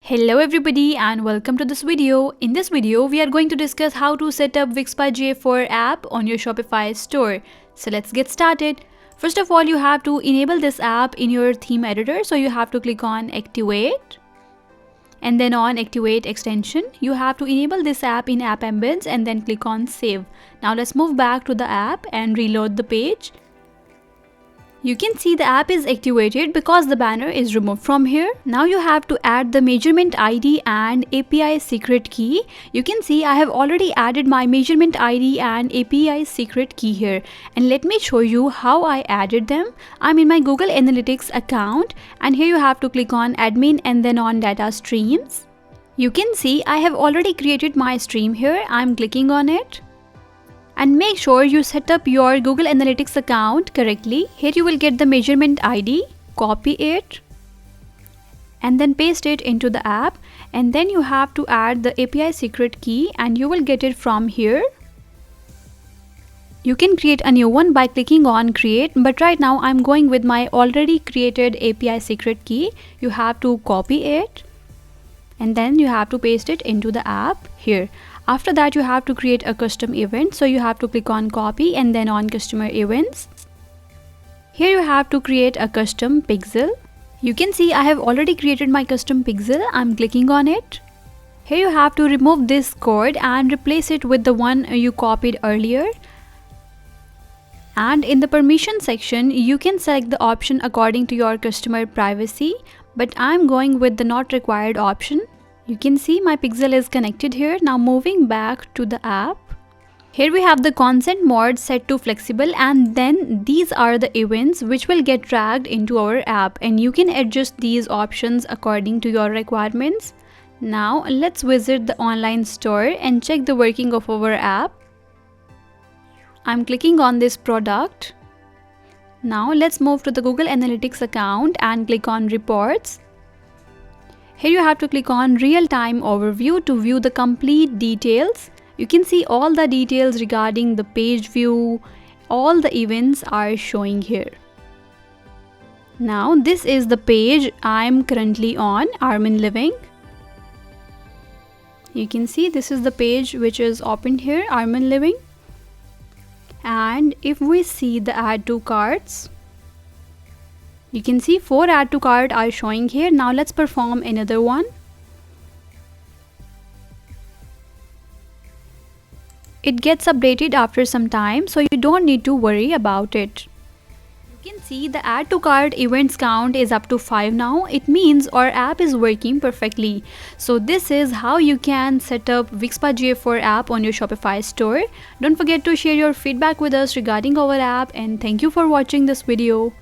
Hello everybody and welcome to this video. In this video, we are going to discuss how to set up Wixpa GA4 app on your Shopify store. So let's get started. First of all, you have to enable this app in your theme editor. So you have to click on Activate and then on Activate extension. You have to enable this app in App Embeds and then click on Save. Now let's move back to the app and reload the page. You can see the app is activated because the banner is removed from here. Now you have to add the measurement ID and API secret key. You can see I have already added my measurement ID and API secret key here. And let me show you how I added them. I'm in my Google Analytics account and here you have to click on admin and then on data streams. You can see I have already created my stream here. I'm clicking on it. And make sure you set up your Google Analytics account correctly. Here you will get the measurement ID, copy it and then paste it into the app, and then you have to add the API secret key and you will get it from here. You can create a new one by clicking on create, but right now I'm going with my already created API secret key. You have to copy it and then you have to paste it into the app here. After that, you have to create a custom event. So you have to click on copy and then on customer events. Here you have to create a custom pixel. You can see I have already created my custom pixel. I'm clicking on it. Here you have to remove this code and replace it with the one you copied earlier. And in the permission section, you can select the option according to your customer privacy, but I'm going with the not required option. You can see my pixel is connected here. Now moving back to the app. Here we have the consent mode set to flexible, and then these are the events which will get dragged into our app, and you can adjust these options according to your requirements. Now let's visit the online store and check the working of our app. I'm clicking on this product. Now let's move to the Google Analytics account and click on reports. Here you have to click on real-time overview to view the complete details. You can see all the details regarding the page view. All the events are showing here. Now this is the page I'm currently on, Armin Living. You can see this is the page which is opened here, Armin Living. And if we see the add to carts, you can see 4 add to cart are showing here. Now let's perform another one. It gets updated after some time, so you don't need to worry about it. You can see the add to cart events count is up to 5 now. It means our app is working perfectly. So this is how you can set up Wixpa GA4 app on your Shopify store. Don't forget to share your feedback with us regarding our app, and thank you for watching this video.